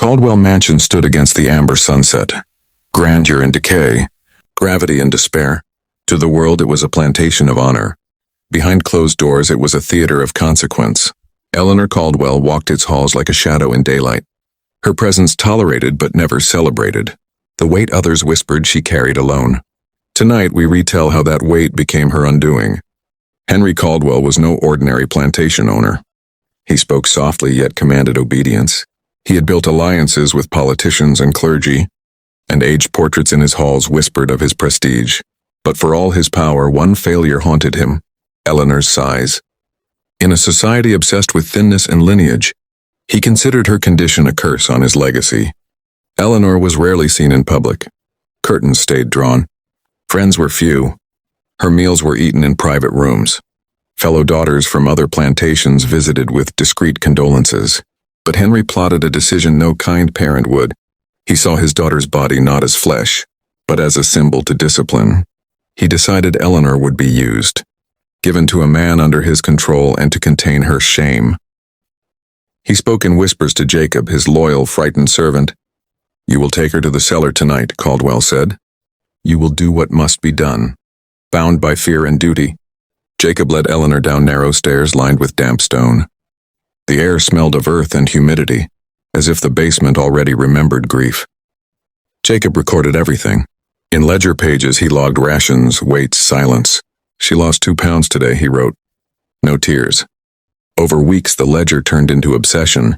Caldwell Mansion stood against the amber sunset. Grandeur and decay, gravity and despair. To the world it was a plantation of honor. Behind closed doors it was a theater of consequence. Eleanor Caldwell walked its halls like a shadow in daylight. Her presence tolerated but never celebrated. The weight others whispered she carried alone. Tonight we retell how that weight became her undoing. Henry Caldwell was no ordinary plantation owner. He spoke softly yet commanded obedience. He had built alliances with politicians and clergy, and aged portraits in his halls whispered of his prestige. But for all his power, one failure haunted him: Eleanor's size. In a society obsessed with thinness and lineage, he considered her condition a curse on his legacy. Eleanor was rarely seen in public. Curtains stayed drawn. Friends were few. Her meals were eaten in private rooms. Fellow daughters from other plantations visited with discreet condolences. But Henry plotted a decision no kind parent would. He saw his daughter's body not as flesh, but as a symbol to discipline. He decided Eleanor would be used, given to a man under his control and to contain her shame. He spoke in whispers to Jacob, his loyal, frightened servant. "You will take her to the cellar tonight," Caldwell said. "You will do what must be done." Bound by fear and duty, Jacob led Eleanor down narrow stairs lined with damp stone. The air smelled of earth and humidity, as if the basement already remembered grief. Jacob recorded everything. In ledger pages he logged rations, weights, silence. "She lost 2 pounds today," he wrote. No tears. Over weeks the ledger turned into obsession.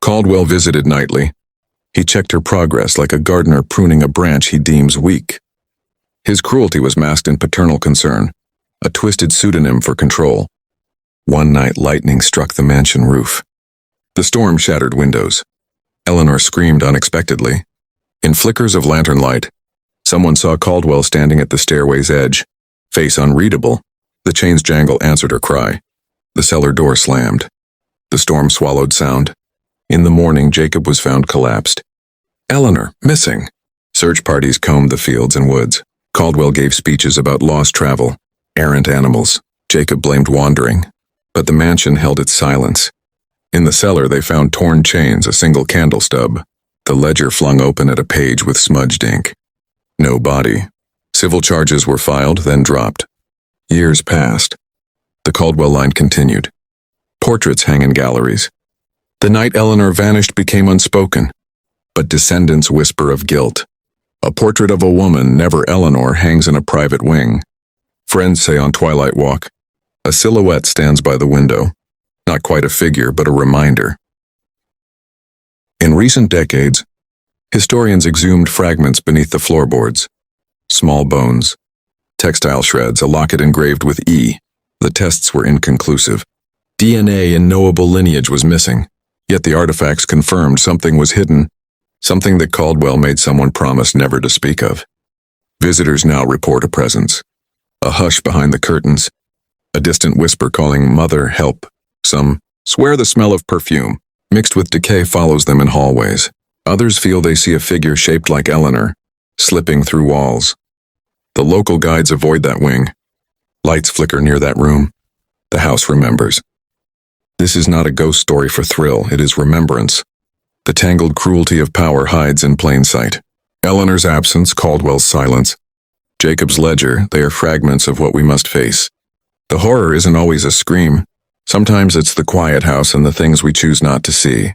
Caldwell visited nightly. He checked her progress like a gardener pruning a branch he deems weak. His cruelty was masked in paternal concern, a twisted pseudonym for control. One night lightning struck the mansion roof. The storm shattered windows. Eleanor screamed unexpectedly. In flickers of lantern light, someone saw Caldwell standing at the stairway's edge, face unreadable. The chain's jangle answered her cry. The cellar door slammed. The storm swallowed sound. In the morning, Jacob was found collapsed. Eleanor, missing. Search parties combed the fields and woods. Caldwell gave speeches about lost travel, errant animals. Jacob blamed wandering. But the mansion held its silence. In the cellar, they found torn chains, a single candle stub. The ledger flung open at a page with smudged ink. No body. Civil charges were filed, then dropped. Years passed. The Caldwell line continued. Portraits hang in galleries. The night Eleanor vanished became unspoken, but descendants whisper of guilt. A portrait of a woman, never Eleanor, hangs in a private wing. Friends say on Twilight Walk, a silhouette stands by the window. Not quite a figure, but a reminder. In recent decades, historians exhumed fragments beneath the floorboards. Small bones, textile shreds, a locket engraved with E. The tests were inconclusive. DNA in knowable lineage was missing, yet the artifacts confirmed something was hidden, something that Caldwell made someone promise never to speak of. Visitors now report a presence. A hush behind the curtains. A distant whisper calling "Mother, help." Some swear the smell of perfume, mixed with decay, follows them in hallways. Others feel they see a figure shaped like Eleanor, slipping through walls. The local guides avoid that wing. Lights flicker near that room. The house remembers. This is not a ghost story for thrill, it is remembrance. The tangled cruelty of power hides in plain sight. Eleanor's absence, Caldwell's silence. Jacob's ledger, they are fragments of what we must face. The horror isn't always a scream. Sometimes it's the quiet house and the things we choose not to see.